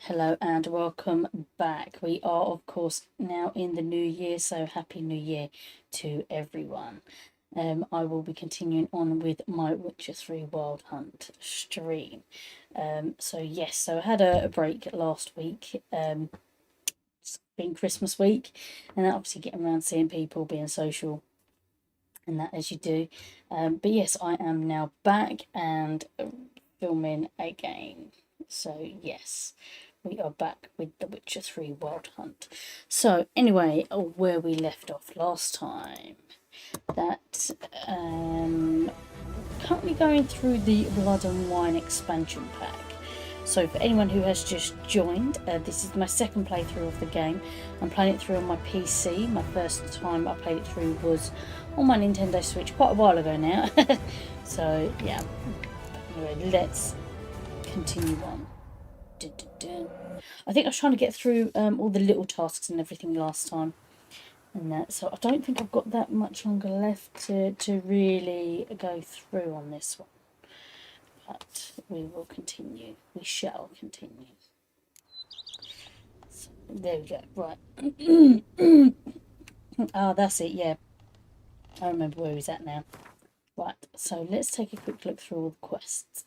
Hello and welcome back. We are, of course, now in the new year, so happy new year to everyone. I will be continuing on with my Witcher 3 Wild Hunt stream. So I had a break last week. It's been Christmas week, and obviously getting around seeing people, being social, and that as you do. But yes, I am now back and filming again. So yes, we are back with The Witcher 3 Wild Hunt. So anyway, where we left off last time, that currently going through the Blood and Wine expansion pack. So for anyone who has just joined, this is my second playthrough of the game. I'm playing it through on my PC. My first time I played it through was on my Nintendo Switch quite a while ago now. So yeah, anyway, let's continue on. I think I was trying to get through all the little tasks and everything last time, and that, so I don't think I've got that much longer left to really go through on this one. But we will continue. We shall continue. So, there we go. Right. Ah, that's it. Yeah, I remember where he's at now. Right. So let's take a quick look through all the quests.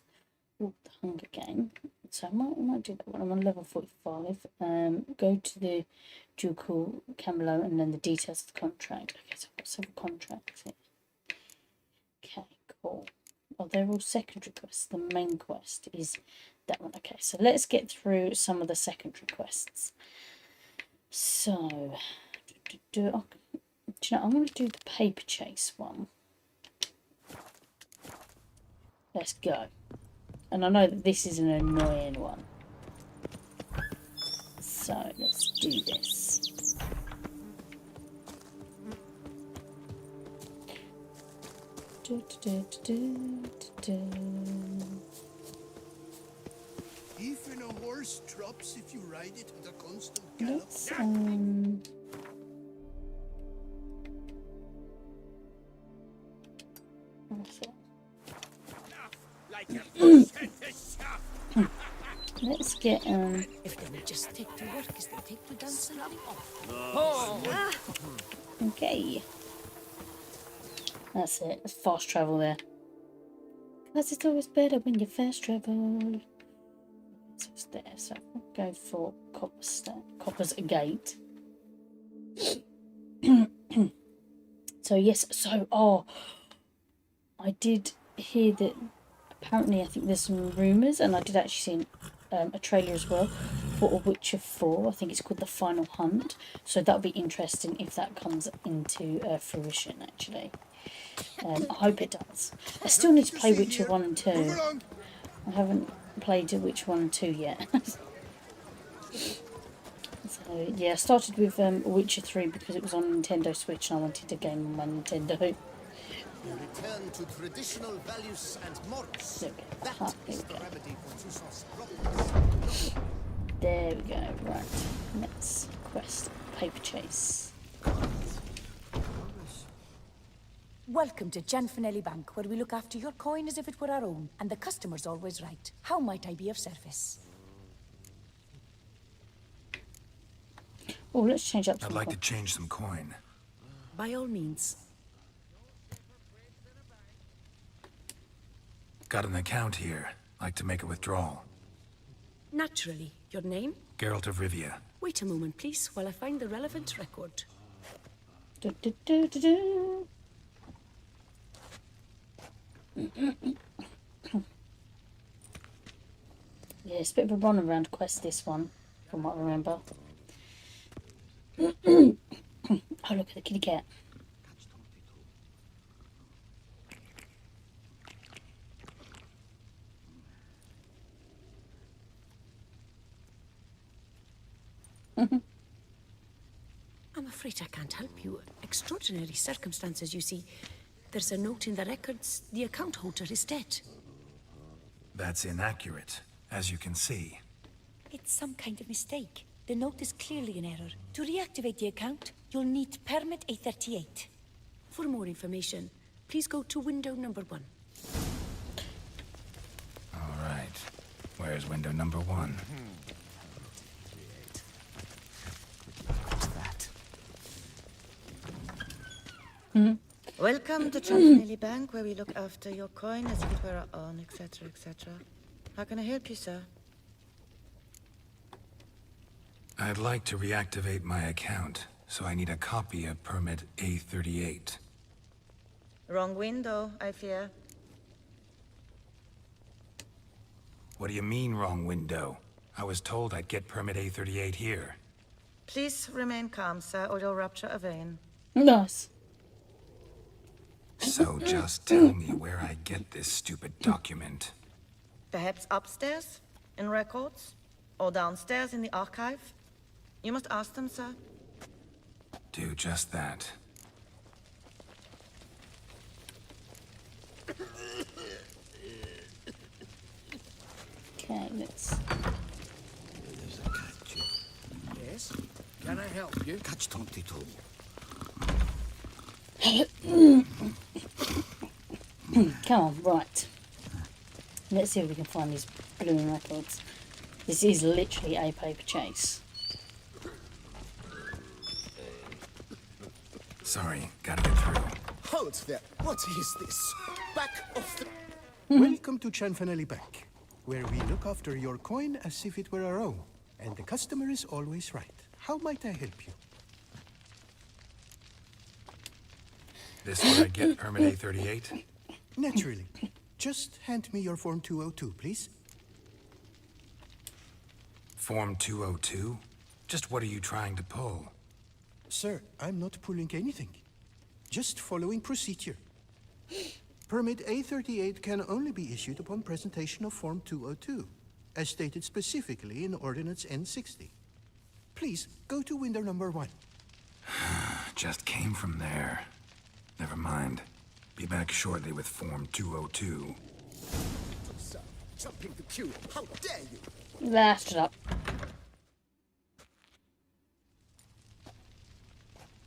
Oh, the Hunger Game. So I might do that when I'm on level 45. Go to the Ducal Camelot and then the details of the contract. Okay, so I've got several contracts here. Okay, cool. Oh, they're all secondary quests. The main quest is that one. Okay, so let's get through some of the secondary quests. So, do you know, I'm going to do the Paperchase one. Let's go. And I know that this is an annoying one. So let's do this. Even a horse drops if you ride it at a constant gallop. Let's let's get If they would just take to work as they take to dance and off. okay. That's it. It's fast travel there. Because it's always better when you fast travel. So it's there. So I'll go for Copper's Gate. So yes. So I did hear that. Apparently, I think there's some rumours, and I did actually see a trailer as well for A Witcher 4. I think it's called The Final Hunt. So that'll be interesting if that comes into fruition, actually. I hope it does. I still need to play Witcher 1 and 2. I haven't played Witcher 1 and 2 yet. So, yeah, I started with Witcher 3 because it was on Nintendo Switch and I wanted a game on my Nintendo. You return to traditional values and morals. That is the remedy for Toussaint's problems. There we go. Right. Next quest. Paperchase. Welcome to Gianfinelli Bank, where we look after your coin as if it were our own, and the customer's always right. How might I be of service? Oh, let's change up. I'd like to change some coin. By all means. Got an account here. Like to make a withdrawal. Naturally. Your name? Geralt of Rivia. Wait a moment, please, while I find the relevant record. Yeah, it's a bit of a run around quest, this one, from what I remember. Oh, look at the kitty cat. I'm afraid I can't help you. Extraordinary circumstances, you see. There's a note in the records. The account holder is dead. That's inaccurate, as you can see. It's some kind of mistake. The note is clearly an error. To reactivate the account, you'll need permit A38. For more information, please go to window number 1. All right. Where's window number 1? Welcome to Champanelli Bank, where we look after your coin as if it were our own, etc., etc. How can I help you, sir? I'd like to reactivate my account, so I need a copy of permit A38. Wrong window, I fear. What do you mean, wrong window? I was told I'd get permit A38 here. Please remain calm, sir, or you'll rupture a vein. Nice. So just tell me where I get this stupid document. Perhaps upstairs, in records, or downstairs in the archive? You must ask them, sir. Do just that. Okay, let's... Yes? Can I help you? Catch 22. Come on, right. Let's see if we can find these blooming records. This is literally a paper chase. Sorry, gotta get through. Hold there. What is this? Back off the... Welcome to Chanfanelli Bank, where we look after your coin as if it were our own, and the customer is always right. How might I help you? This where I get permit A38? Naturally. Just hand me your Form 202, please. Form 202? Just what are you trying to pull? Sir, I'm not pulling anything. Just following procedure. Permit A38 can only be issued upon presentation of Form 202, as stated specifically in Ordinance N60. Please, go to window number 1. Just came from there. Never mind. Be back shortly with Form 202. Sir, jumping the queue. How dare you? Shut up.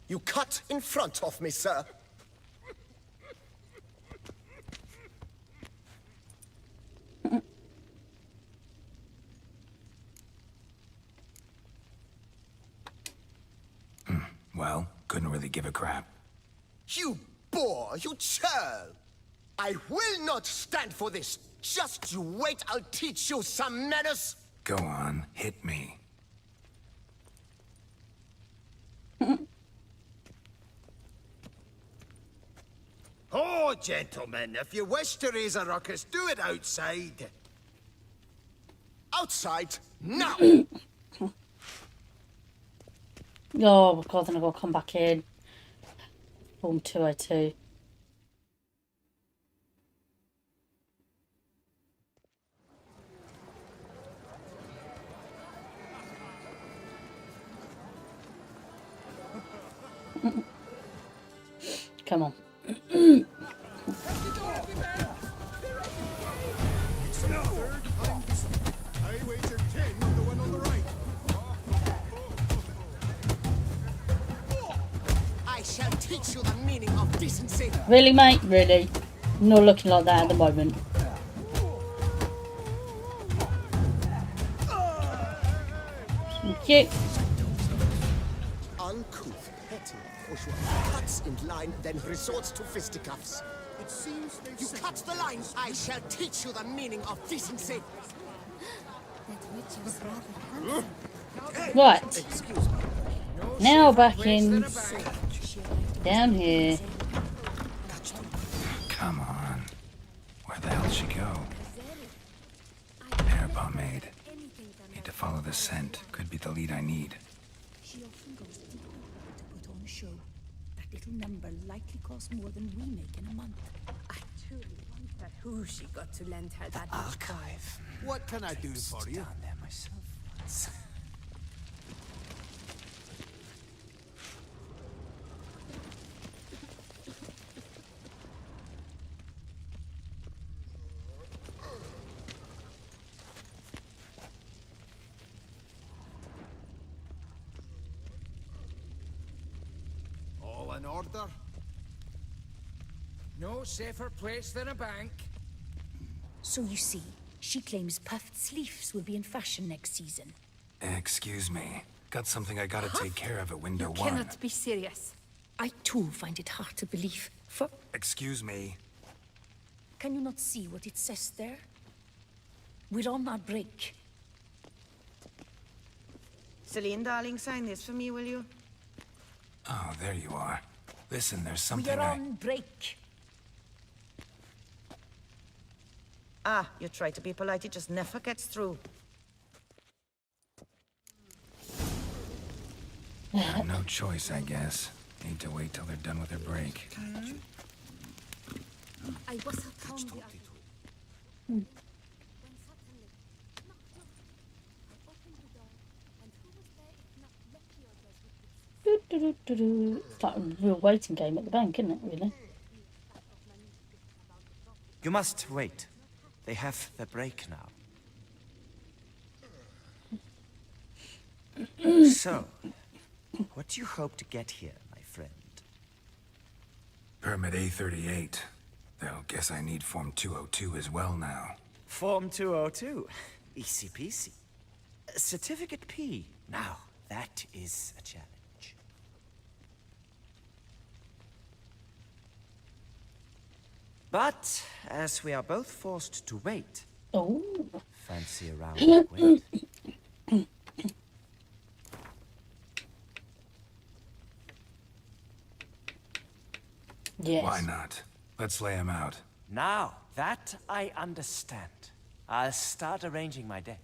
You cut in front of me, sir. Well, couldn't really give a crap. You boor, you churl! I will not stand for this. Just you wait, I'll teach you some manners. Go on, hit me. Oh, gentlemen, if you wish to raise a ruckus, do it outside. Outside, now! Oh my god, then I've got to come back in. Form 202. Come on. I wagered 10 on the one on the right. I shall teach you the meaning of decency. Really, mate? Really? Not looking like that at the moment. Thank you. Uncouth, petty, bourgeois cuts in line, then resorts to fisticuffs. It seems you cut the line. I shall teach you the meaning of decency. Right. Now back in. Down here. Come on. Where the hell'd she go? Hair pomade. Need to follow the scent. Could be the lead I need. She often goes deep to put on a show. That little number likely costs more than we make in a month. I truly wonder who she got to lend her that Archive. What can I do for you? Down there myself once. All in order? No safer place than a bank. So you see, she claims puffed sleeves will be in fashion next season. Excuse me. Got something I gotta take care of at window You 1. cannot be serious. I too find it hard to believe. Excuse me. Can you not see what it says there? We're on our break. Celine, darling, sign this for me, will you? Oh, there you are. Listen, there's We something are on break. Ah, you try to be polite, it just never gets through. Got no choice, I guess. Need to wait till they're done with their break. I was at home the other day. When suddenly, knock, knock. I opened the door, and who was there if not lucky orders with It's like a real waiting game at the bank, isn't it, really? You must wait. They have their break now. So, what do you hope to get here, my friend? Permit A38. Though, guess I need Form 202 as well now. Form 202. Easy peasy. Certificate P. Now, that is a challenge. But, as we are both forced to wait, Oh, fancy a round of wait. yes. Why not? Let's lay him out. Now, that I understand. I'll start arranging my deck.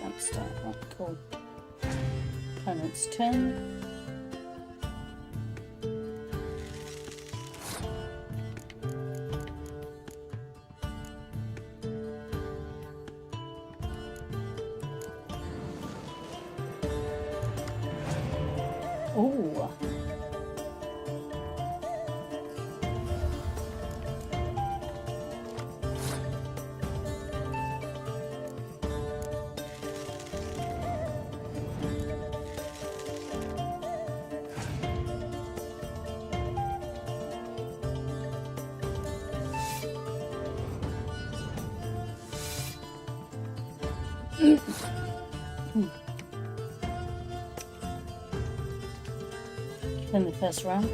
That's start. Right, cool. Opponent's 10. Oh. In the first round.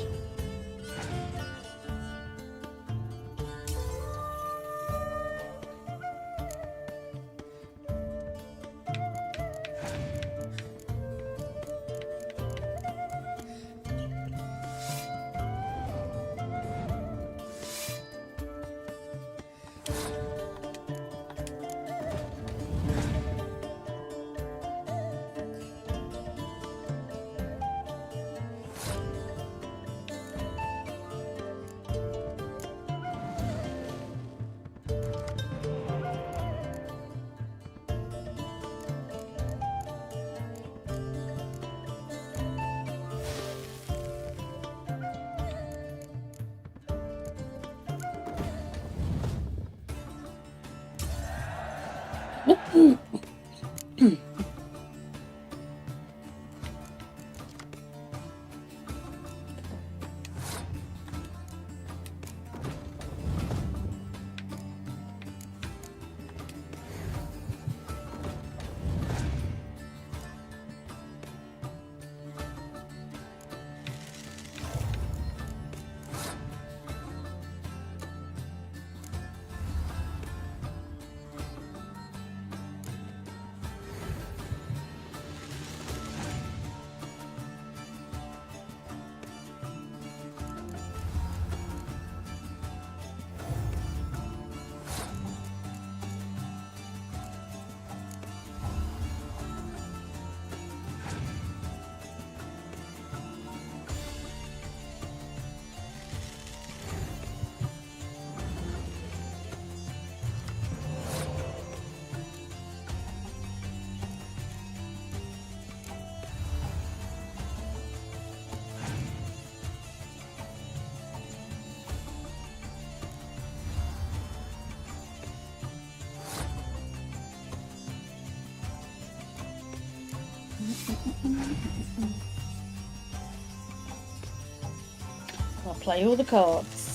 I'll play all the cards.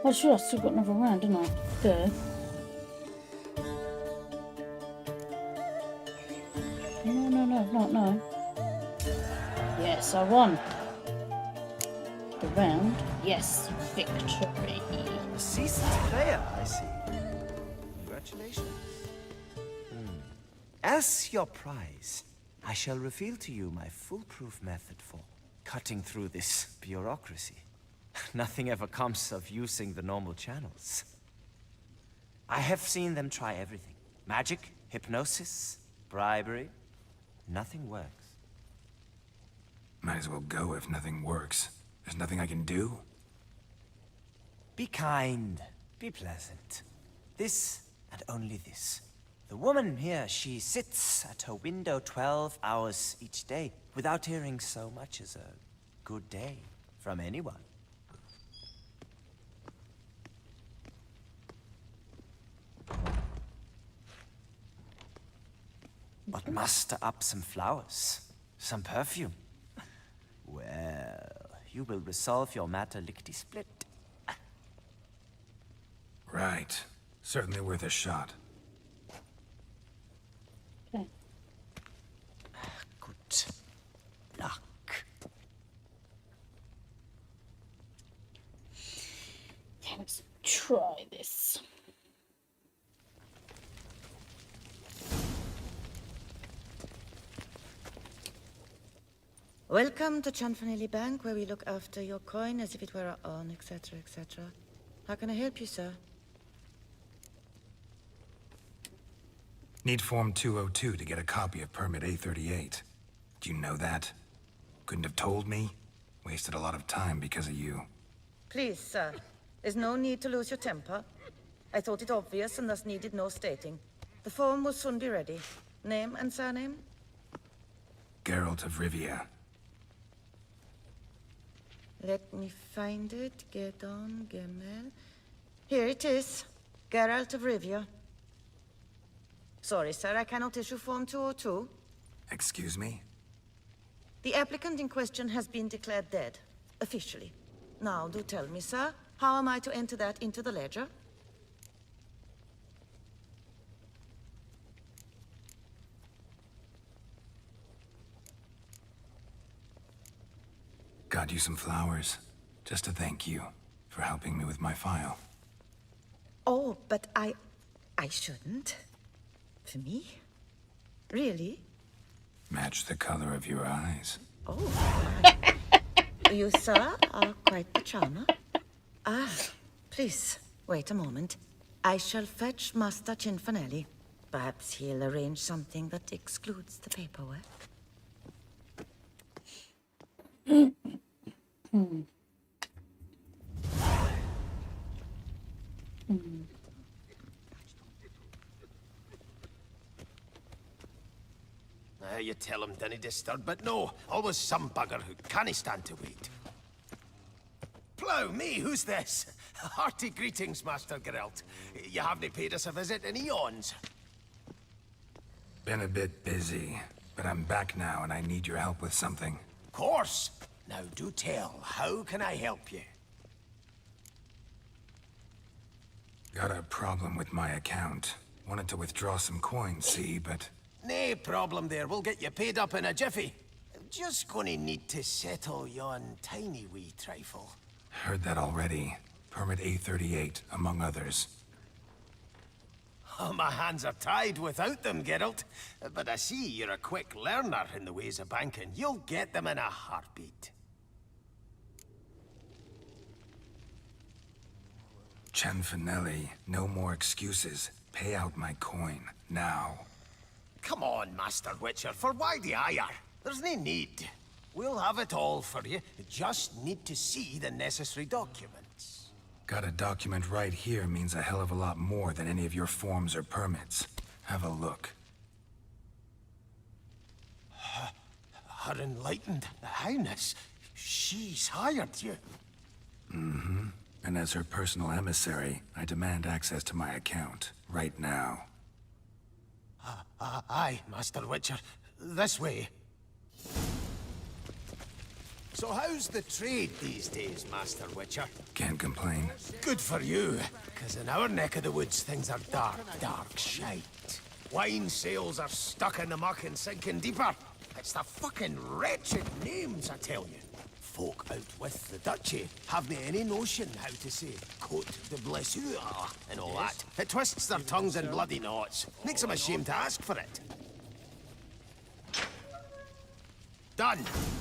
Oh, sure, I've still got another round, haven't I? Good. No. Yes, I won. The round. Yes, victory. A seasoned player, I see. Congratulations. As your prize, I shall reveal to you my foolproof method for cutting through this bureaucracy. Nothing ever comes of using the normal channels. I have seen them try everything. Magic, hypnosis, bribery. Nothing works. Might as well go if nothing works. There's nothing I can do? Be kind. Be pleasant. This and only this. The woman here, she sits at her window 12 hours each day without hearing so much as a good day from anyone. But muster up some flowers, some perfume. Well, you will resolve your matter lickety-split. Right. Certainly worth a shot. Okay. Good luck. Okay, let's try this. Welcome to Chanfanelli Bank, where we look after your coin as if it were our own, etc., etc. How can I help you, sir? Need Form 202 to get a copy of Permit A38. Do you know that? Couldn't have told me? Wasted a lot of time because of you. Please, sir. There's no need to lose your temper. I thought it obvious and thus needed no stating. The form will soon be ready. Name and surname? Geralt of Rivia. Let me find it. Get on, Gemel. Here it is. Geralt of Rivia. Sorry, sir, I cannot issue Form 202. Excuse me? The applicant in question has been declared dead, officially. Now, do tell me, sir, how am I to enter that into the ledger? Got you some flowers, just to thank you for helping me with my file. Oh, but I shouldn't. For me? Really? Match the color of your eyes. Oh. You, sir, are quite the charmer. Ah, please, wait a moment. I shall fetch Master Chanfanelli. Perhaps he'll arrange something that excludes the paperwork. You tell him, dinna disturb, but no, always some bugger who can't stand to wait. Plough me, who's this? Hearty greetings, Master Geralt. You haven't paid us a visit in eons. Been a bit busy, but I'm back now and I need your help with something. Course. Now do tell, how can I help you? Got a problem with my account. Wanted to withdraw some coins, see, but... Nae problem there, we'll get you paid up in a jiffy. Just gonna need to settle yon tiny wee trifle. Heard that already. Permit A38, among others. Oh, my hands are tied without them, Geralt. But I see you're a quick learner in the ways of banking. You'll get them in a heartbeat. Cianfanelli, no more excuses. Pay out my coin, now. Come on, Master Witcher, for why the ire? There's no need. We'll have it all for you. You just need to see the necessary documents. Got a document right here means a hell of a lot more than any of your forms or permits. Have a look. Her Enlightened Highness, she's hired you. Mm-hmm. And as her personal emissary, I demand access to my account, right now. Aye, Master Witcher. This way. So how's the trade these days, Master Witcher? Can't complain. Good for you, because in our neck of the woods, things are dark, dark shite. Wine sales are stuck in the muck and sinking deeper. It's the fucking wretched names, I tell you. Folk out with the duchy haven't any notion how to say Cote de Blessure and all that. It twists their tongues in bloody knots. Makes them ashamed to ask for it. Done.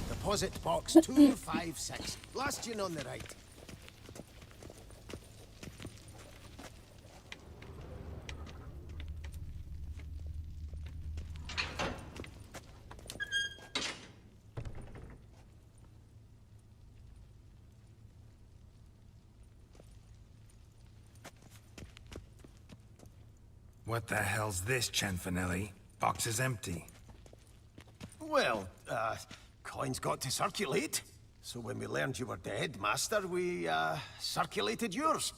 Deposit box 256. Last tune on the right. What the hell's this, Cianfanelli? Box is empty. Well, coins got to circulate. So when we learned you were dead, Master, we, circulated yours.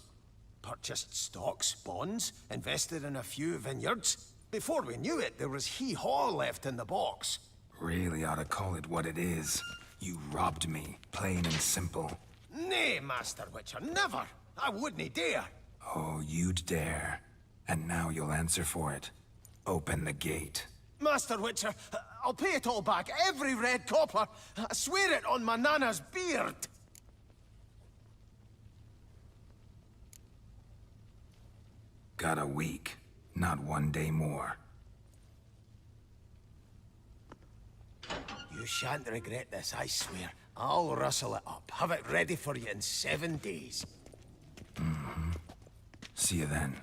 Purchased stocks, bonds, invested in a few vineyards. Before we knew it, there was hee-haw left in the box. Really ought to call it what it is. You robbed me, plain and simple. Nay, Master Witcher, never! I wouldn't dare! Oh, you'd dare. And now you'll answer for it. Open the gate. Master Witcher, I'll pay it all back, every red copper. I swear it on my nana's beard. Got a week, not 1 day more. You shan't regret this, I swear. I'll rustle it up, have it ready for you in 7 days. Mm-hmm. See you then.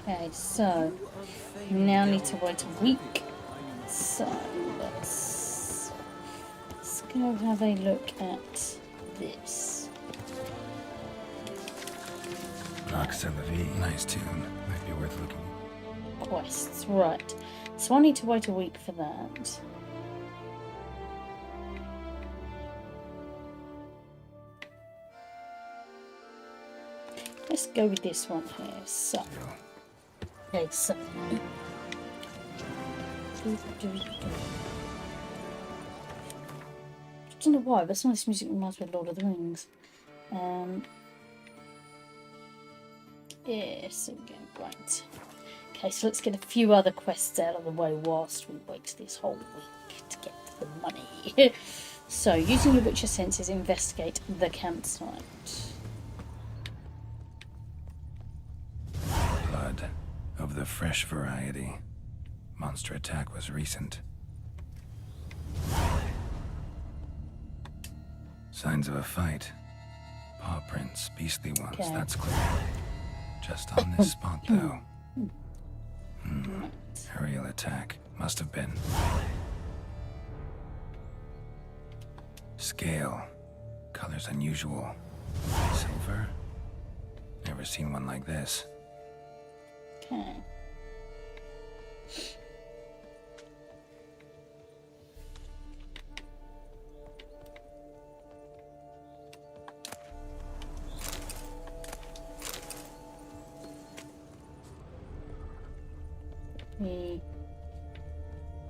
Okay, so we now need to wait a week. So let's go have a look at this. Nox à la vie. Nice tune. Might be worth looking. Quests, right. So I need to wait a week for that. Let's go with this one here. So, okay, so I don't know why, but some of this music reminds me of Lord of the Rings. Yes, there we go. Right. Okay, so let's get a few other quests out of the way whilst we wait this whole week to get the money. So, using your Witcher senses, investigate the campsite. Blood of the fresh variety. Monster attack was recent. Signs of a fight. Paw prints, beastly ones, Okay. that's clear. Just on this spot, though. Aerial attack. Must have been. Scale. Colors unusual. Silver? Never seen one like this. Okay.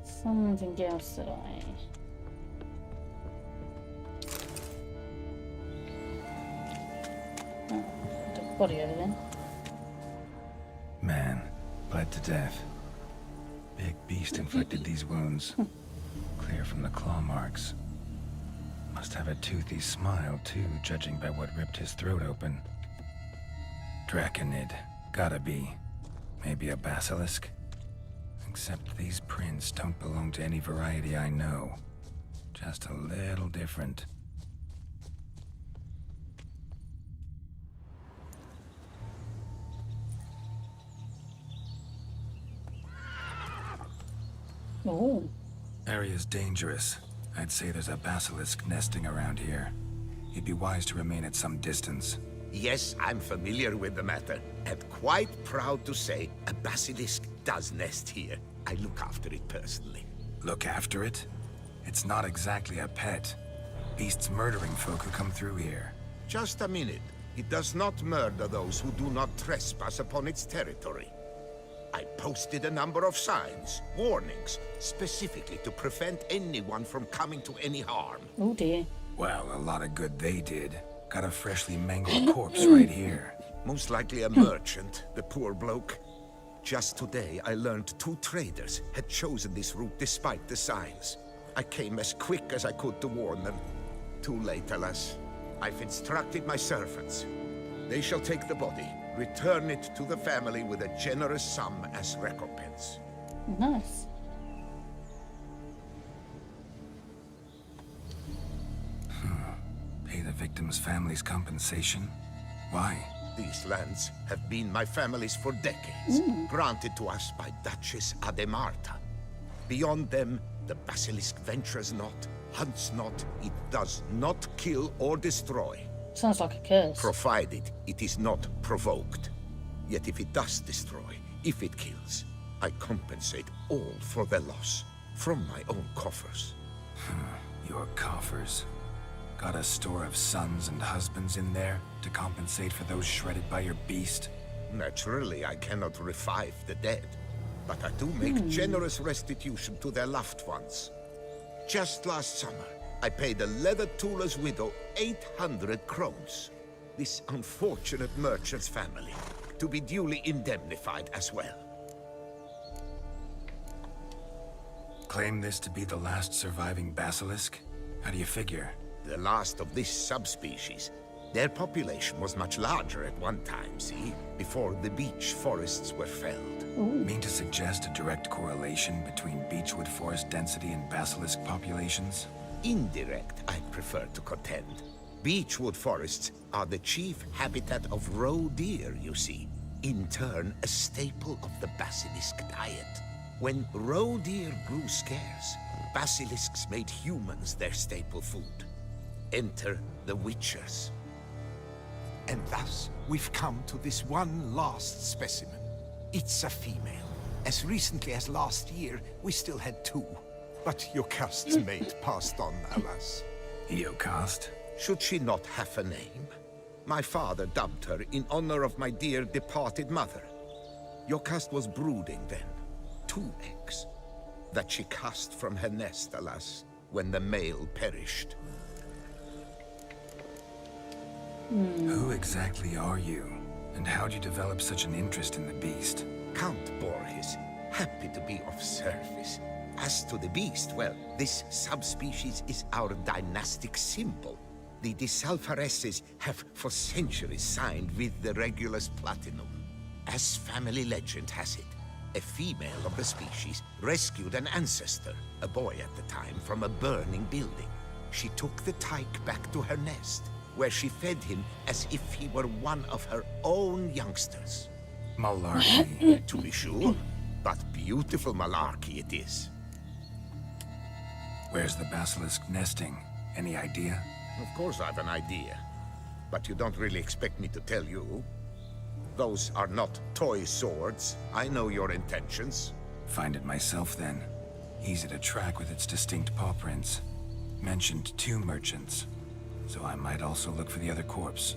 Something else that I... Oh, the body over there. Man, bled to death. Big beast inflicted these wounds. Clear from the claw marks. Must have a toothy smile, too, judging by what ripped his throat open. Draconid. Gotta be. Maybe a basilisk? Except these prints don't belong to any variety I know. Just a little different. Oh. Area's dangerous. I'd say there's a basilisk nesting around here. You'd be wise to remain at some distance. Yes, I'm familiar with the matter, and quite proud to say a basilisk does nest here. I look after it personally. Look after it? It's not exactly a pet. Beasts murdering folk who come through here. Just a minute. It does not murder those who do not trespass upon its territory. I posted a number of signs, warnings, specifically to prevent anyone from coming to any harm. Oh dear. Well, a lot of good they did. Got a freshly mangled corpse right here. Most likely a merchant, the poor bloke. Just today, I learned 2 traders had chosen this route despite the signs. I came as quick as I could to warn them. Too late, alas. I've instructed my servants. They shall take the body, return it to the family with a generous sum as recompense. Nice. Pay the victim's family's compensation? Why? These lands have been my family's for decades, granted to us by Duchess Ademarta. Beyond them, the basilisk ventures not, hunts not, it does not kill or destroy. Sounds like a curse. Provided it is not provoked. Yet if it does destroy, if it kills, I compensate all for their loss, from my own coffers. Your coffers. Got a store of sons and husbands in there to compensate for those shredded by your beast? Naturally, I cannot revive the dead, but I do make generous restitution to their loved ones. Just last summer, I paid a leather tooler's widow 800 crowns. This unfortunate merchant's family, to be duly indemnified as well. Claim this to be the last surviving basilisk? How do you figure? The last of this subspecies. Their population was much larger at one time, see? Before the beech forests were felled. Mean to suggest a direct correlation between beechwood forest density and basilisk populations? Indirect, I prefer to contend. Beechwood forests are the chief habitat of roe deer, you see. In turn, a staple of the basilisk diet. When roe deer grew scarce, basilisks made humans their staple food. Enter the witchers. And thus, we've come to this one last specimen. It's a female. As recently as last year, we still had 2. But Jocast's mate passed on, alas. Jocast? Should she not have a name? My father dubbed her in honor of my dear departed mother. Jocast was brooding then. 2 eggs. That she cast from her nest, alas, when the male perished. Who exactly are you? And how'd you develop such an interest in the beast? Count Borges, happy to be of service. As to the beast, well, this subspecies is our dynastic symbol. The Disalfareses have for centuries signed with the Regulus Platinum. As family legend has it, a female of the species rescued an ancestor, a boy at the time, from a burning building. She took the tyke back to her nest, where she fed him as if he were one of her own youngsters. Malarkey. To be sure, but beautiful malarkey it is. Where's the basilisk nesting? Any idea? Of course I've an idea, but you don't really expect me to tell you. Those are not toy swords. I know your intentions. Find it myself then. Easy to track with its distinct paw prints. Mentioned 2 merchants, so I might also look for the other corpse.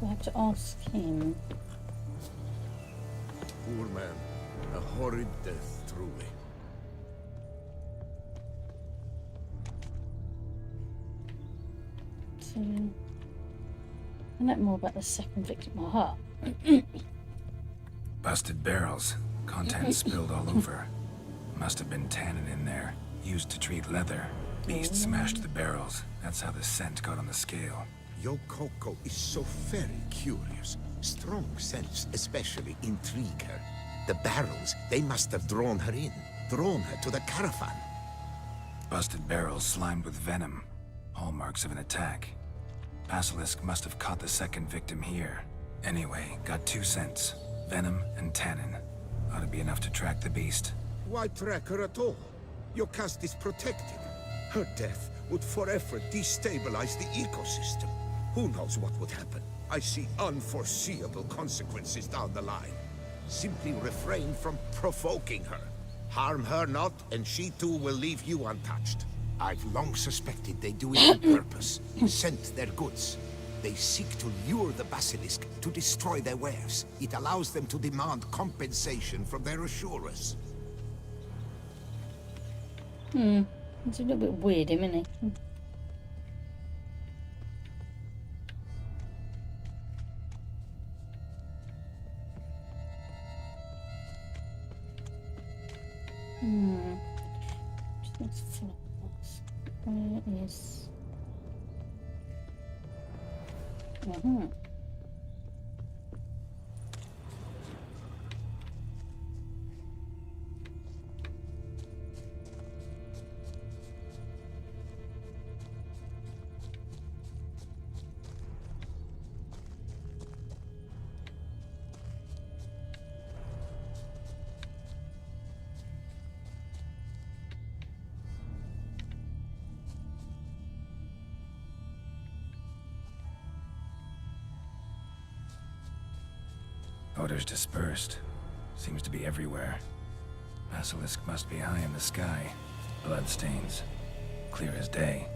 I have to ask him. Poor man. A horrid death, truly. Find out more about the second victim. Aha. Busted barrels. Contents spilled all over. Must have been tannin in there. Used to treat leather. Beast smashed the barrels. That's how the scent got on the scale. Yokoko is so very curious. Strong scents especially intrigue her. The barrels, they must have drawn her in. Drawn her to the caravan. Busted barrels slimed with venom. Hallmarks of an attack. Basilisk must have caught the second victim here. Anyway, got 2 scents. Venom and tannin. Ought to be enough to track the beast. Why track her at all? Your caste is protected. Her death would forever destabilize the ecosystem. Who knows what would happen? I see unforeseeable consequences down the line. Simply refrain from provoking her. Harm her not, and she too will leave you untouched. I've long suspected they do it on purpose. Scent their goods. They seek to lure the basilisk to destroy their wares. It allows them to demand compensation from their assurers. It's a little bit weird, isn't it? Let's follow this. Where is... Odors dispersed. Seems to be everywhere. Basilisk must be high in the sky. Bloodstains. Clear as day.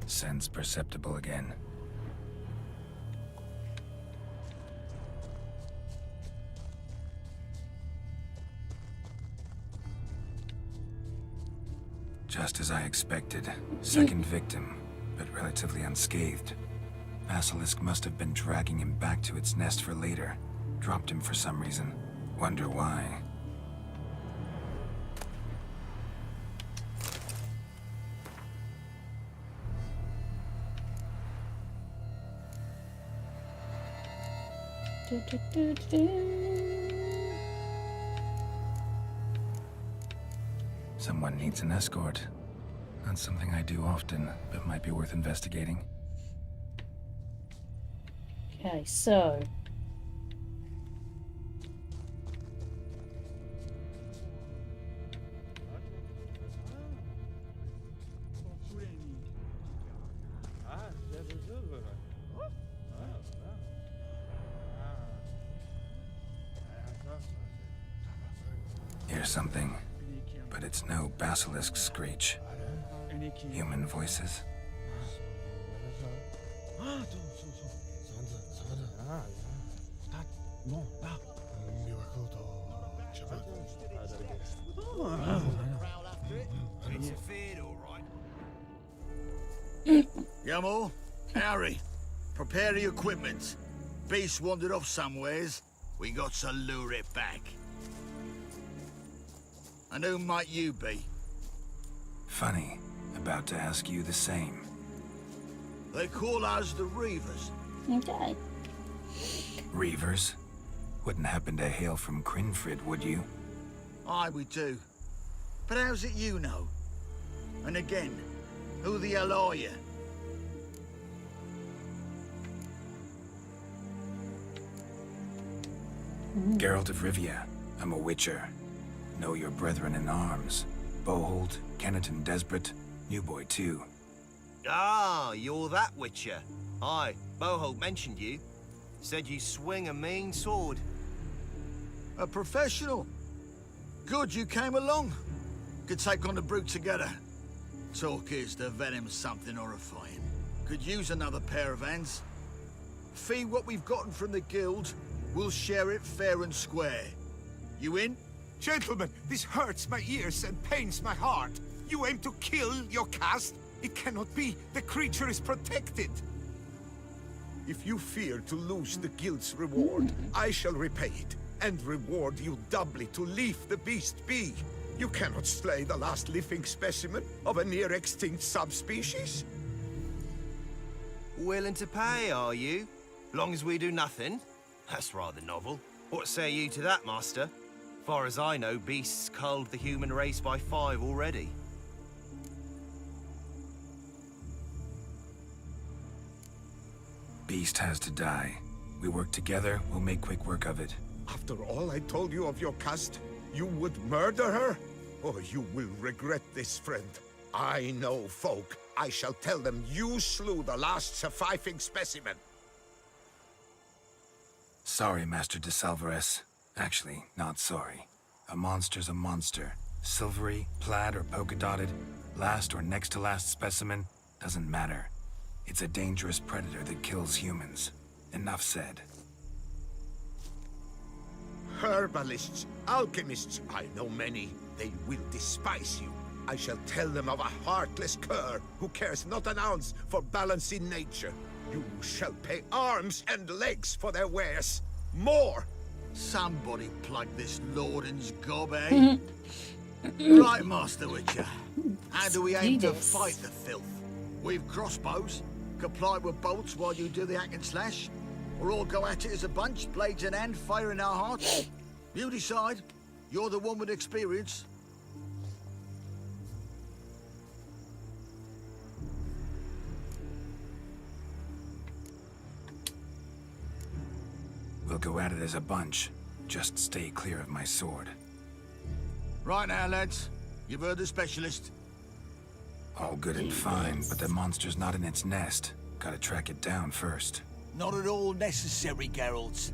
Scents perceptible again. Just as I expected. Second victim, but relatively unscathed. Basilisk must have been dragging him back to its nest for later. Dropped him for some reason. Wonder why. Someone needs an escort. Not something I do often, but might be worth investigating. Okay, so... Here's something, but it's no basilisk screech. Human voices. Yamo, Harry, prepare the equipment. Beast wandered off somewheres. We got to lure it back. And who might you be? Funny. About to ask you the same. They call us the Reavers. Okay. Reavers? Wouldn't happen to hail from Crinfrid, would you? Aye, we do. But how's it you know? And again, who the hell are you? Geralt of Rivia. I'm a witcher. Know your brethren in arms. Bohold, Kenneton Desperate, New Boy too. Ah, you're that witcher. Aye, Boholt mentioned you. Said you swing a mean sword. A professional. Good you came along. Could take on the brute together. Talk is the venom's something horrifying. Could use another pair of hands. Fee what we've gotten from the guild. We'll share it fair and square. You in? Gentlemen, this hurts my ears and pains my heart. You aim to kill your caste? It cannot be. The creature is protected. If you fear to lose the guild's reward, I shall repay it, and reward you doubly to leave the beast be. You cannot slay the last living specimen of a near-extinct subspecies. Willing to pay, are you? Long as we do nothing? That's rather novel. What say you to that, Master? Far as I know, beasts culled the human race by 5 already. Beast has to die. We work together, we'll make quick work of it. After all I told you of your caste, you would murder her? Oh, you will regret this, friend. I know folk. I shall tell them you slew the last surviving specimen. Sorry, Master de Salvarez. Actually, not sorry. A monster's a monster. Silvery, plaid, or polka-dotted, last or next to last specimen, doesn't matter. It's a dangerous predator that kills humans. Enough said. Herbalists, alchemists, I know many. They will despise you. I shall tell them of a heartless cur who cares not an ounce for balance in nature. You shall pay arms and legs for their wares. More! Somebody plug this Lorden's gob, eh? Right, Master Witcher. How do we aim to fight the filth? We've crossbows. Comply with bolts while you do the hack and slash. Or all go at it as a bunch, blades in hand, fire in our hearts. You decide. You're the one with experience. We'll go at it as a bunch. Just stay clear of my sword. Right now, lads. You've heard the specialist. All good and fine, but the monster's not in its nest. Gotta track it down first. Not at all necessary, Geralt.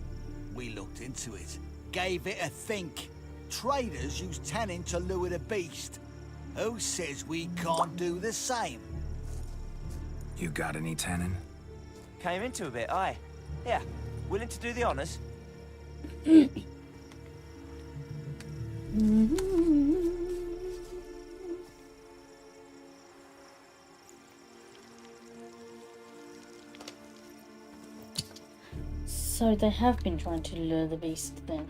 We looked into it. Gave it a think. Traders use tannin to lure the beast. Who says we can't do the same? You got any tannin? Came into a bit, aye. Yeah, willing to do the honors? So they have been trying to lure the beast then.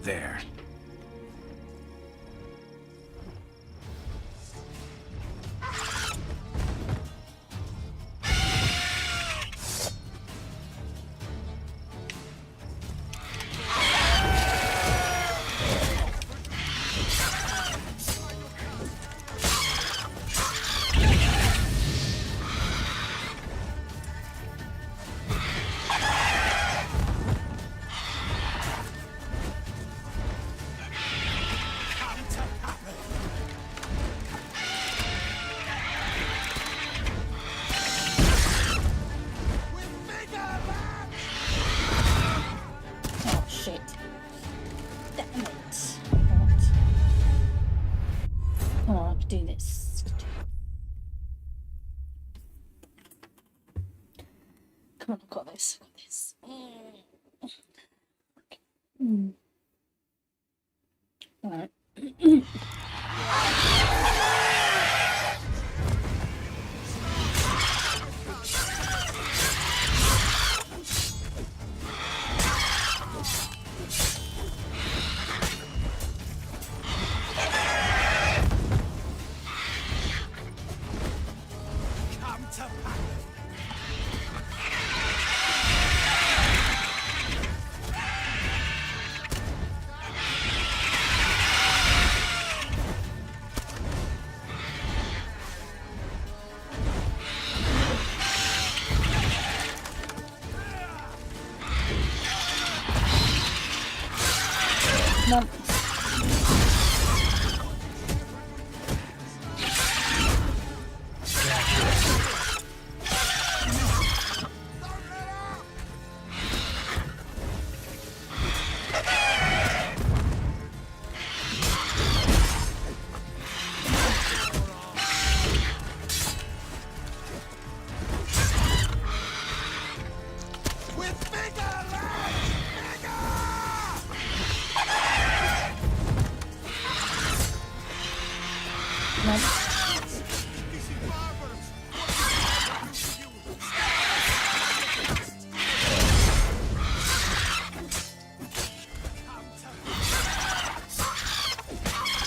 There. Oh shit. Damn it. Right. Come on, I can do this. Come on, I've got this. I've got this. Alright. Come on.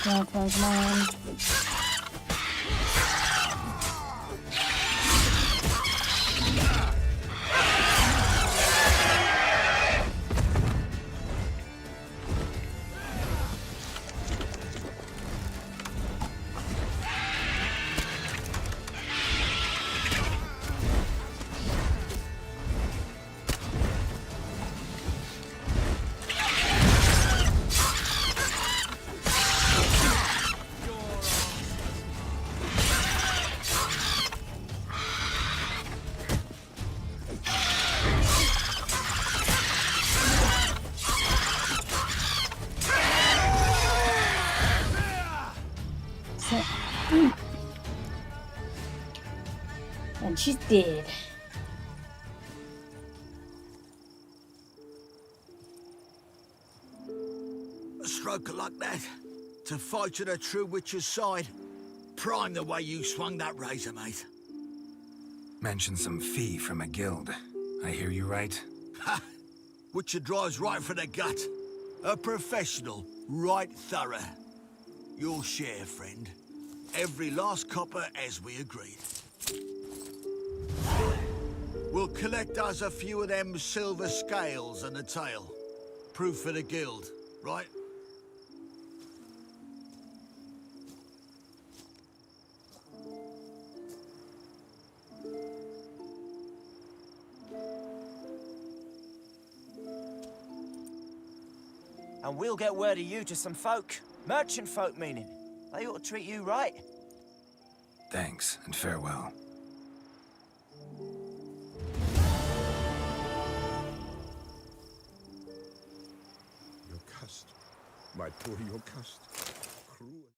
Come on, come on. And she's dead. A stroke of luck, that. To fight at a true witcher's side. Prime the way you swung that razor, mate. Mentioned some fee from a guild. I hear you right? Ha! Witcher drives right for the gut. A professional, right thorough. Your share, friend. Every last copper as we agreed. We'll collect us a few of them silver scales and a tail. Proof for the guild, right? And we'll get word of you to some folk. Merchant folk, meaning. They ought to treat you right. Thanks, and farewell. Your cust, my poor your cust. Cruel.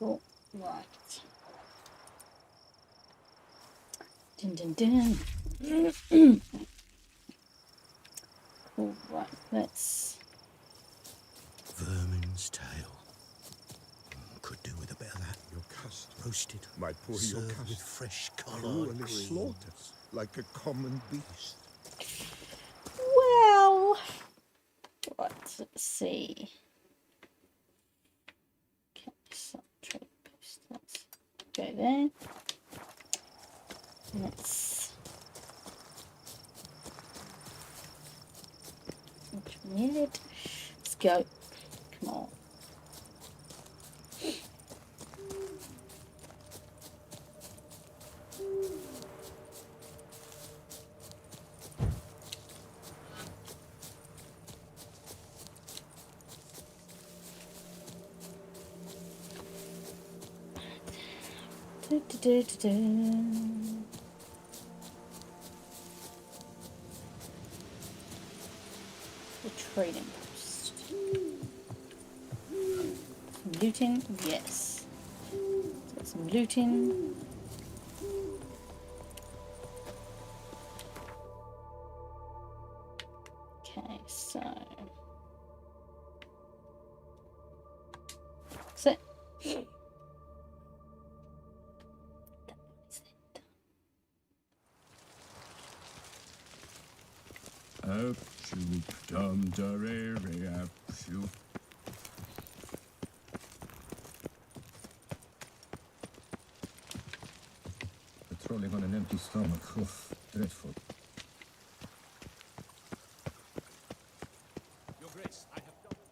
Oh, right. Dun dun dun. All right, let's. Vermin's tail. Could do with a bit of that. Your cust. Roasted. My poor your cust. With fresh colour. Cruelly slaughtered. Like a common beast. Well. Right, let's see. Okay, so trade post. Let's go there. Let's. Which we needed. Let's go. Come on. The trading post. Some looting, yes. Got some looting. Okay, so that's it. Absolute dum darere, absolute. Patrolling on an empty stomach. Oof, dreadful. Your Grace, I have double.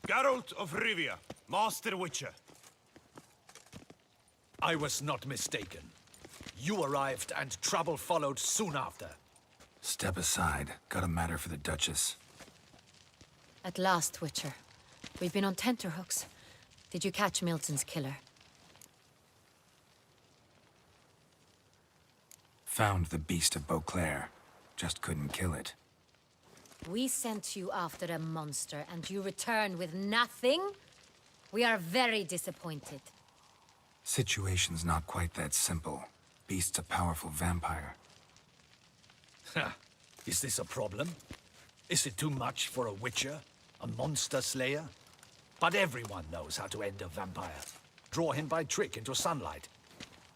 Geralt of Rivia, Master Witcher. I was not mistaken. You arrived and trouble followed soon after. Step aside. Got a matter for the Duchess. At last, Witcher. We've been on tenterhooks. Did you catch Milton's killer? Found the beast of Beauclair. Just couldn't kill it. We sent you after a monster, and you return with nothing? We are very disappointed. Situation's not quite that simple. Beast's a powerful vampire. Ha! Is this a problem? Is it too much for a witcher? A monster slayer? But everyone knows how to end a vampire. Draw him by trick into sunlight.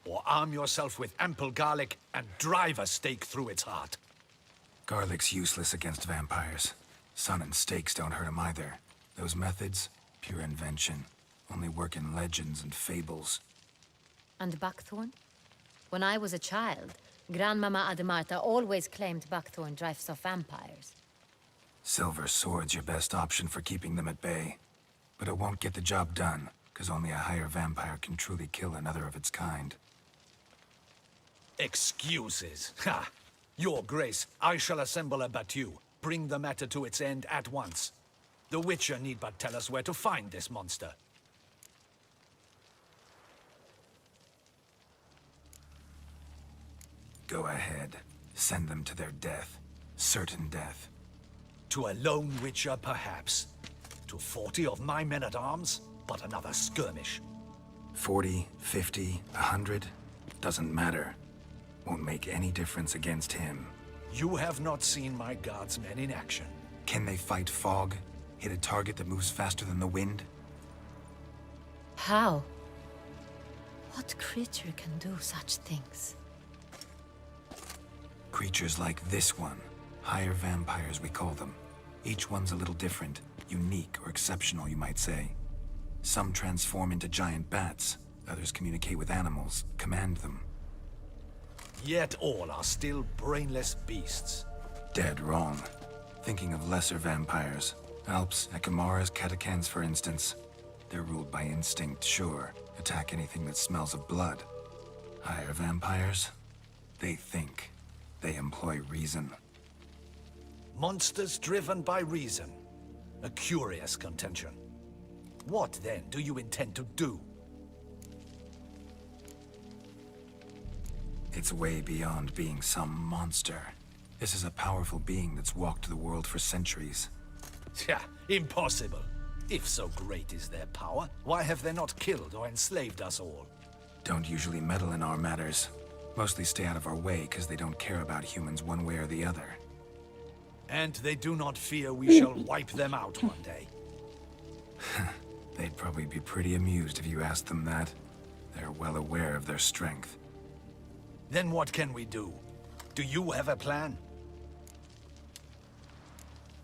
or arm yourself with ample garlic and drive a stake through its heart. Garlic's useless against vampires. Sun and stakes don't hurt him either. Those methods, pure invention. Only work in legends and fables. And buckthorn? When I was a child, Grandmama Ademarta always claimed buckthorn drives off vampires. Silver sword's your best option for keeping them at bay. But it won't get the job done, because only a higher vampire can truly kill another of its kind. Excuses. Ha! Your Grace, I shall assemble a battue. Bring the matter to its end at once. The Witcher need but tell us where to find this monster. Go ahead. Send them to their death. Certain death. To a lone Witcher, perhaps. To 40 of my men-at-arms, but another skirmish. 40, 50, 100? Doesn't matter. Won't make any difference against him. You have not seen my guardsmen in action. Can they fight fog? Hit a target that moves faster than the wind? How? What creature can do such things? Creatures like this one. Higher vampires, we call them. Each one's a little different. Unique or exceptional, you might say. Some transform into giant bats. Others communicate with animals, command them. Yet all are still brainless beasts. Dead wrong. Thinking of lesser vampires. Alps, Ekamaras, Catacans, for instance. They're ruled by instinct, sure. Attack anything that smells of blood. Higher vampires? They think. They employ reason. Monsters driven by reason. A curious contention. What, then, do you intend to do? It's way beyond being some monster. This is a powerful being that's walked the world for centuries. Yeah, impossible. If so great is their power, why have they not killed or enslaved us all? Don't usually meddle in our matters. Mostly stay out of our way because they don't care about humans one way or the other. And they do not fear we shall wipe them out one day. They'd probably be pretty amused if you asked them that. They're well aware of their strength. Then what can we do? Do you have a plan?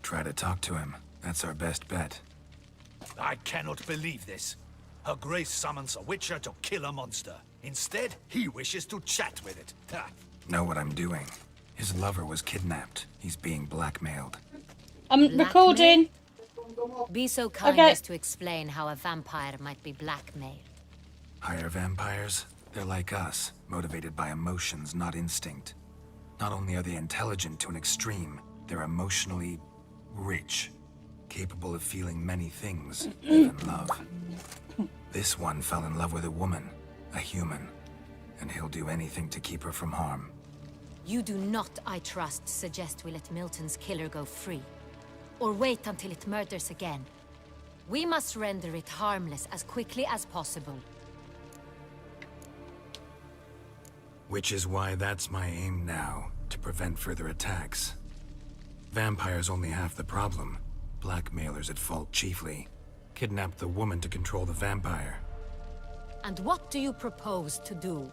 Try to talk to him. That's our best bet. I cannot believe this. Her Grace summons a Witcher to kill a monster. Instead, he wishes to chat with it. Ha. Know what I'm doing. His lover was kidnapped. He's being blackmailed. I'm recording. Be so kind as to explain how a vampire might be blackmailed. Higher vampires? They're like us, motivated by emotions, not instinct. Not only are they intelligent to an extreme, they're emotionally rich. Capable of feeling many things, even love. This one fell in love with a woman, a human, and he'll do anything to keep her from harm. You do not, I trust, suggest we let Milton's killer go free. Or wait until it murders again. We must render it harmless as quickly as possible. Which is why that's my aim now, to prevent further attacks. Vampires only half the problem. Blackmailers at fault chiefly. Kidnapped the woman to control the vampire. And what do you propose to do?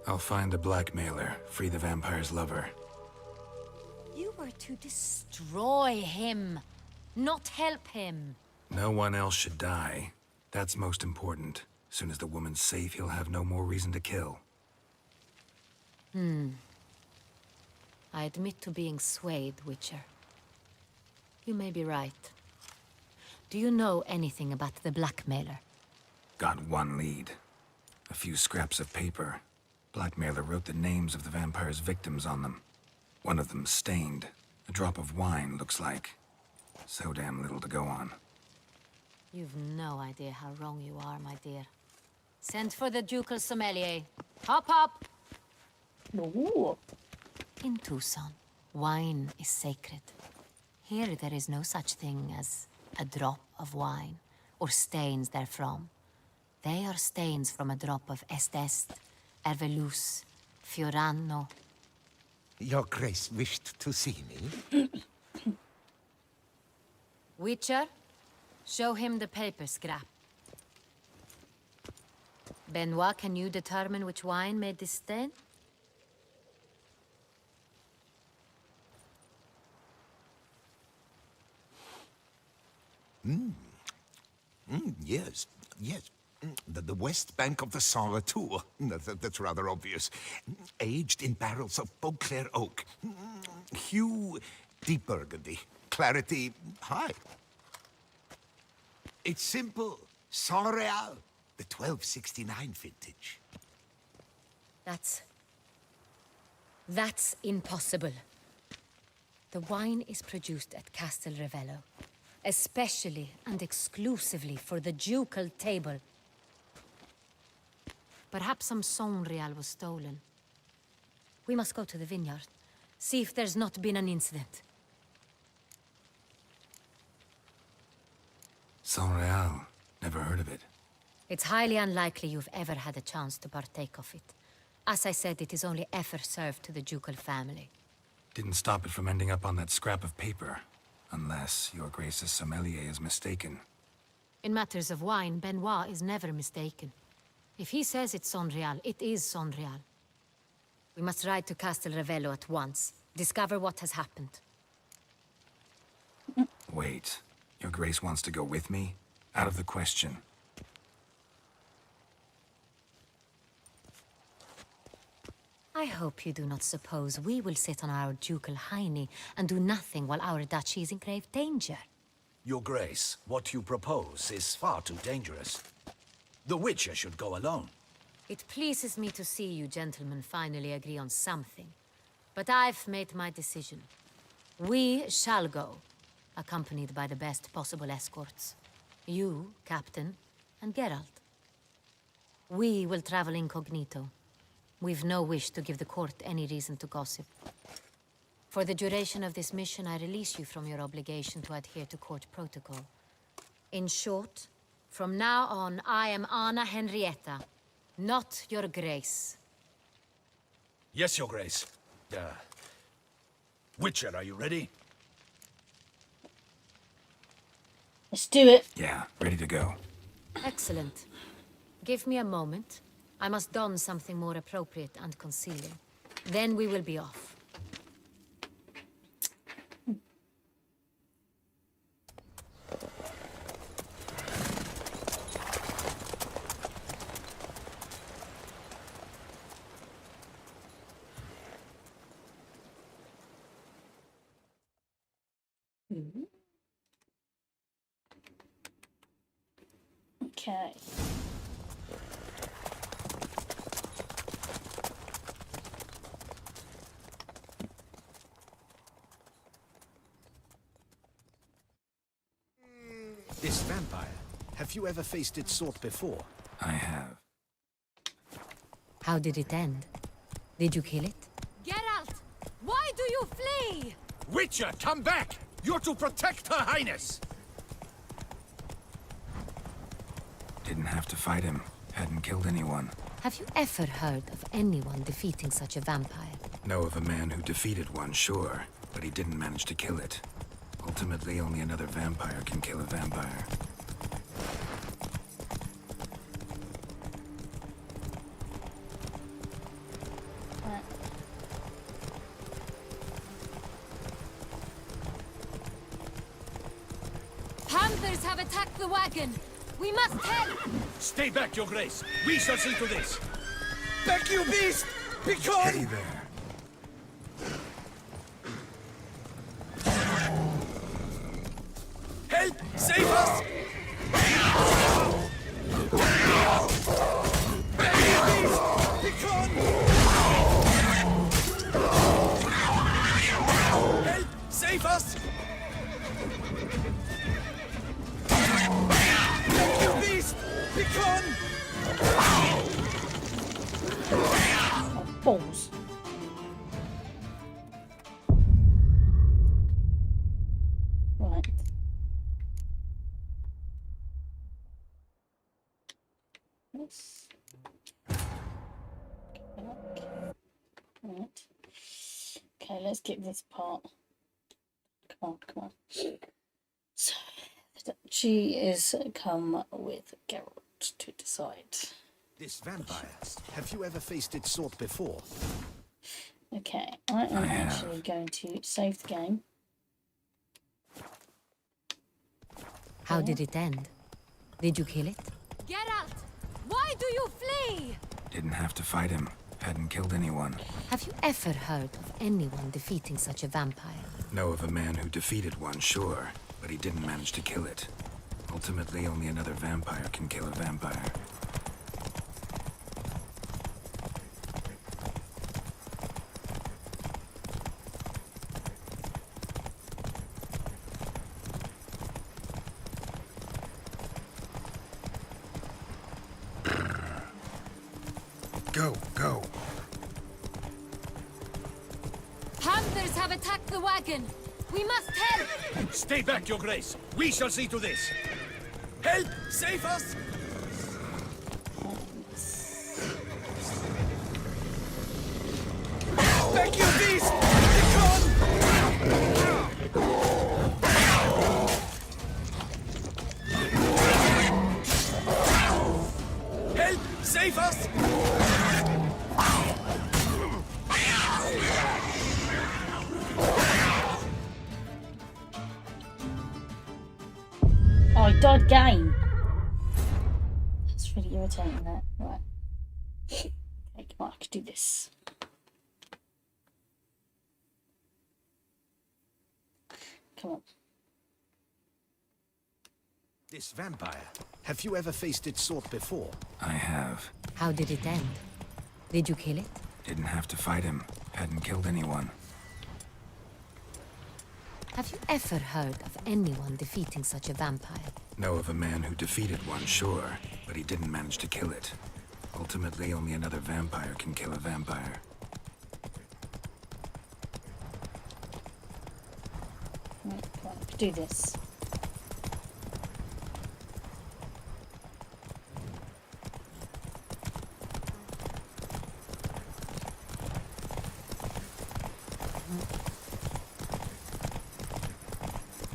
I'll find the blackmailer, free the vampire's lover. You were to destroy him, not help him. No one else should die. That's most important. Soon as the woman's safe, he'll have no more reason to kill. I admit to being swayed, Witcher. You may be right. Do you know anything about the blackmailer? Got one lead. A few scraps of paper. Blackmailer wrote the names of the vampire's victims on them. One of them stained. A drop of wine, looks like. So damn little to go on. You've no idea how wrong you are, my dear. Send for the ducal sommelier. Hop, hop! Ooh. In Tucson, wine is sacred. Here there is no such thing as a drop of wine, or stains therefrom. They are stains from a drop of Estest, Ervelus, Fiorano. Your Grace wished to see me? Witcher, show him the paper scrap. Benoit, can you determine which wine made this stain? Yes, yes. The west bank of the Saint Latour. That's rather obvious. Aged in barrels of Beauclair oak. Hue, deep burgundy. Clarity, high. It's simple. Saint Real, the 1269 vintage. That's impossible. The wine is produced at Castel Ravello, especially and exclusively for the ducal table. Perhaps some Saint Real was stolen. We must go to the vineyard, see if there's not been an incident. Saint Real. Never heard of it. It's highly unlikely you've ever had a chance to partake of it. As I said, it is only ever served to the ducal family. Didn't stop it from ending up on that scrap of paper. Unless your Grace's sommelier is mistaken. In matters of wine, Benoit is never mistaken. If he says it's Saint Real, it is Saint Real. We must ride to Castel Ravello at once. Discover what has happened. Wait. Your Grace wants to go with me? Out of the question. I hope you do not suppose we will sit on our ducal hiney and do nothing while our duchy is in grave danger. Your Grace, what you propose is far too dangerous. The Witcher should go alone. It pleases me to see you gentlemen finally agree on something. But I've made my decision. We shall go, accompanied by the best possible escorts. You, Captain, and Geralt. We will travel incognito. We've no wish to give the court any reason to gossip. For the duration of this mission, I release you from your obligation to adhere to court protocol. In short, from now on, I am Anna Henrietta, not your Grace. Yes, Your Grace. Witcher, are you ready? Let's do it. Yeah, ready to go. Excellent. Give me a moment. I must don something more appropriate and concealing. Then we will be off. Okay. This vampire, have you ever faced its sort before? I have. How did it end? Did you kill it? Geralt! Why do you flee? Witcher, come back! You're to protect Her Highness! Didn't have to fight him. Hadn't killed anyone. Have you ever heard of anyone defeating such a vampire? Know of a man who defeated one, sure, but he didn't manage to kill it. Ultimately, only another vampire can kill a vampire. Panthers have attacked the wagon! We must help! Stay back, Your Grace! We shall see to this! Back, you beast! Be gone! Hey there. Help! Save us! Back, you beast! Be gone! Help! Save us! Back, you beast! Be gone! Balls. Right. Yes. Right. Okay, let's get this part. Come on, come on. So, she is come with Geralt to decide. This vampire, have you ever faced its sort before? Okay, I am actually going to save the game. How did it end? Did you kill it? Geralt! Why do you flee? Didn't have to fight him. Hadn't killed anyone. Have you ever heard of anyone defeating such a vampire? Know of a man who defeated one, sure, but he didn't manage to kill it. Ultimately, only another vampire can kill a vampire. Go, go. Panthers have attacked the wagon. We must help. Stay back, Your Grace. We shall see to this. Help! Save us! Back, you beast! Help! Save us! Oh, I died again. That's really irritating, that. Right. Okay, come on, I can do this. Come on. This vampire, have you ever faced its sort before? I have. How did it end? Did you kill it? Didn't have to fight him. Hadn't killed anyone. Have you ever heard of anyone defeating such a vampire? Know of a man who defeated one, sure, but he didn't manage to kill it. Ultimately, only another vampire can kill a vampire. Right, come on, I can do this.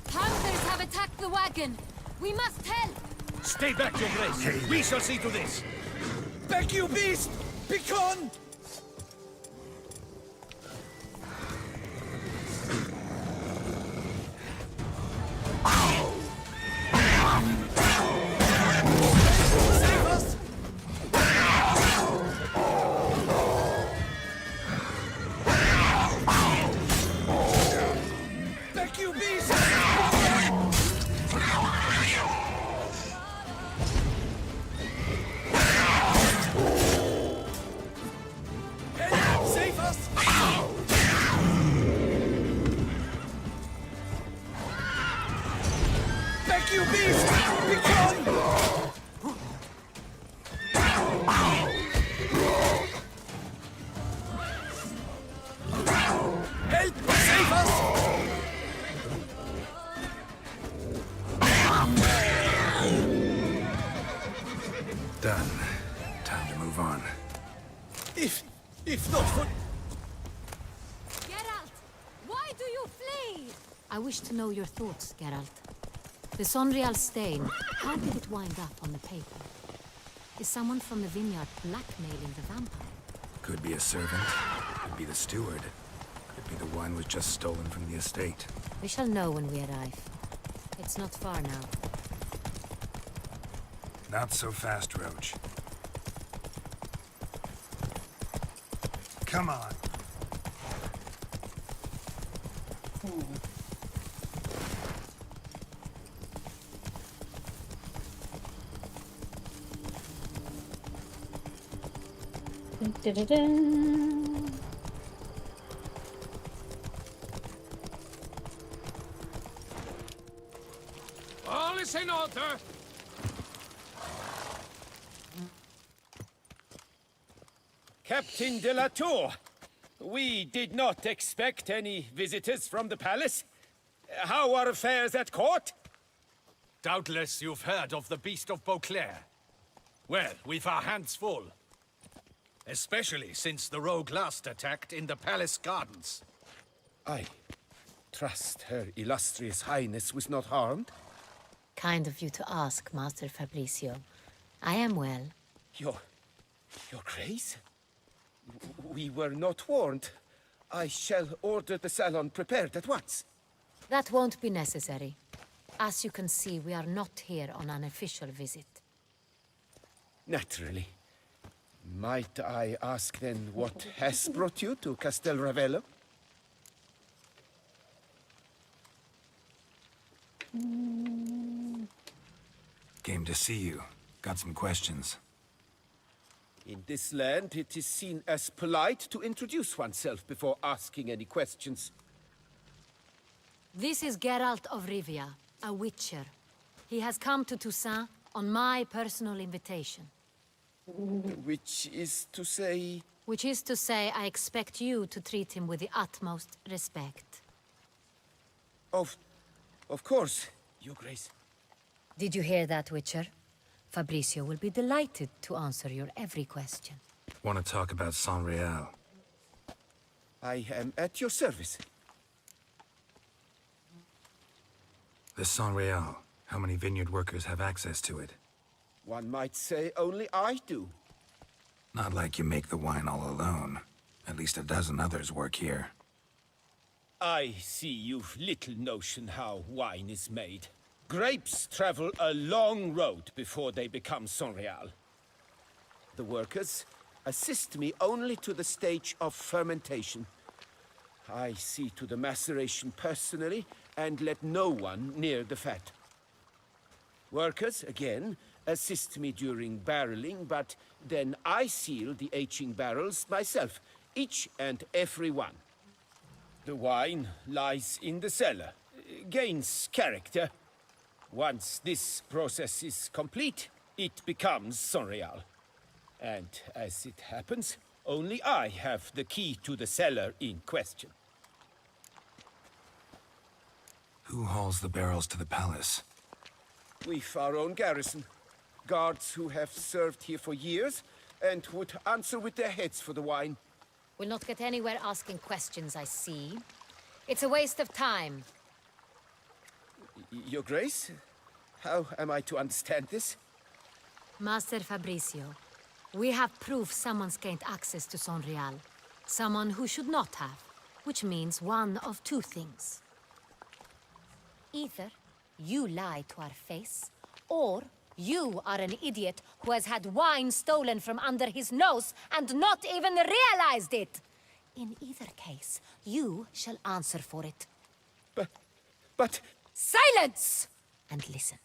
Panthers have attacked the wagon. We must help. Stay back, Your Grace. We shall see to this. Back, you beast! Begone! Save us! Back, you beast! Help! Save us! Back, you beast! Begone! Help! Save us! Done. Time to move on. If not for... Geralt, why do you flee? I wish to know your thoughts, Geralt. The Sonreal stain, how did it wind up on the paper? Is someone from the vineyard blackmailing the vampire? Could be a servant. Could be the steward. Could be the one was just stolen from the estate. We shall know when we arrive. It's not far now. Not so fast, Roach. Come on. Da-da-da. All is in order. Captain de la Tour, we did not expect any visitors from the palace. How are affairs at court? Doubtless you've heard of the Beast of Beauclair. Well, we've our hands full. Especially since the rogue last attacked in the palace gardens. I trust Her Illustrious Highness was not harmed. Kind of you to ask, Master Fabricio. I am well. Your Grace? We were not warned. I shall order the salon prepared at once. That won't be necessary. As you can see, we are not here on an official visit. Naturally. Might I ask then what has brought you to Castel Ravello? Came to see you. Got some questions. In this land, it is seen as polite to introduce oneself before asking any questions. This is Geralt of Rivia, a witcher. He has come to Toussaint on my personal invitation. Which is to say... Which is to say, I expect you to treat him with the utmost respect. Of course, Your Grace. Did you hear that, Witcher? Fabricio will be delighted to answer your every question. Want to talk about San Real? I am at your service. The San Real. How many vineyard workers have access to it? One might say only I do. Not like you make the wine all alone. At least a dozen others work here. I see you've little notion how wine is made. Grapes travel a long road before they become Sonreal. The workers assist me only to the stage of fermentation. I see to the maceration personally and let no one near the fat. Workers, again, assist me during barreling, but then I seal the aging barrels myself, each and every one. The wine lies in the cellar, gains character. Once this process is complete, it becomes Sonreal. And as it happens, only I have the key to the cellar in question. Who hauls the barrels to the palace? We've our own garrison. Guards who have served here for years and would answer with their heads for the wine. We'll not get anywhere asking questions, I see. It's a waste of time. Your Grace? How am I to understand this? Master Fabricio, we have proof someone's gained access to Sonreal. Someone who should not have. Which means one of two things. Either you lie to our face, or you are an idiot who has had wine stolen from under his nose and not even realized it. In either case, you shall answer for it. But... Silence! And listen.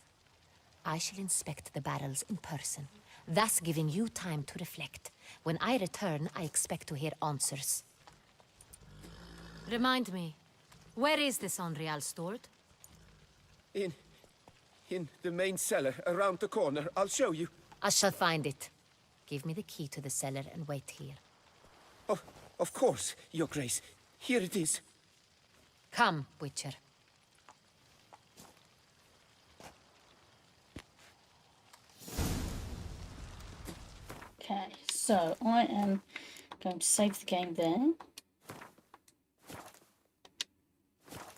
I shall inspect the barrels in person, thus giving you time to reflect. When I return, I expect to hear answers. Remind me, where is this Sonreal stored? In the main cellar, around the corner. I'll show you. I shall find it. Give me the key to the cellar and wait here. Oh, of course, Your Grace. Here it is. Come, Witcher. Okay, so I am going to save the game there.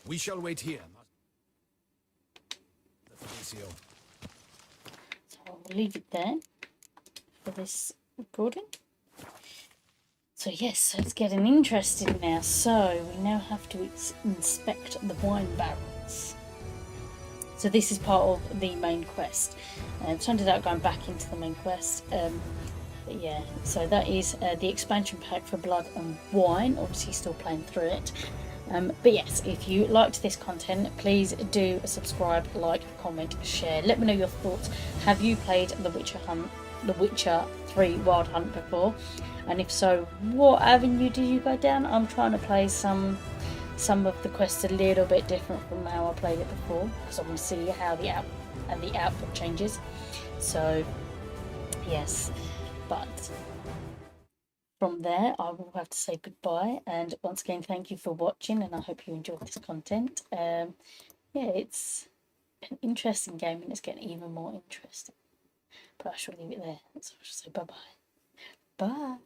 We shall wait here. So I'll leave it there for this recording. So yes, so it's getting interesting now. So we now have to inspect the wine barrels. So this is part of the main quest. It ended up going back into the main quest. But yeah, so that is the expansion pack for Blood and Wine. Obviously still playing through it. But yes, if you liked this content, please do subscribe, like, comment, share. Let me know your thoughts. Have you played The Witcher 3 Wild Hunt before? And if so, what avenue did you go down? I'm trying to play some of the quests a little bit different from how I played it before, because I want to see how the output changes. So yes, but from there, I will have to say goodbye. And once again, thank you for watching, and I hope you enjoyed this content. Yeah, it's an interesting game, and it's getting even more interesting. But I shall leave it there. So I shall say bye-bye. Bye.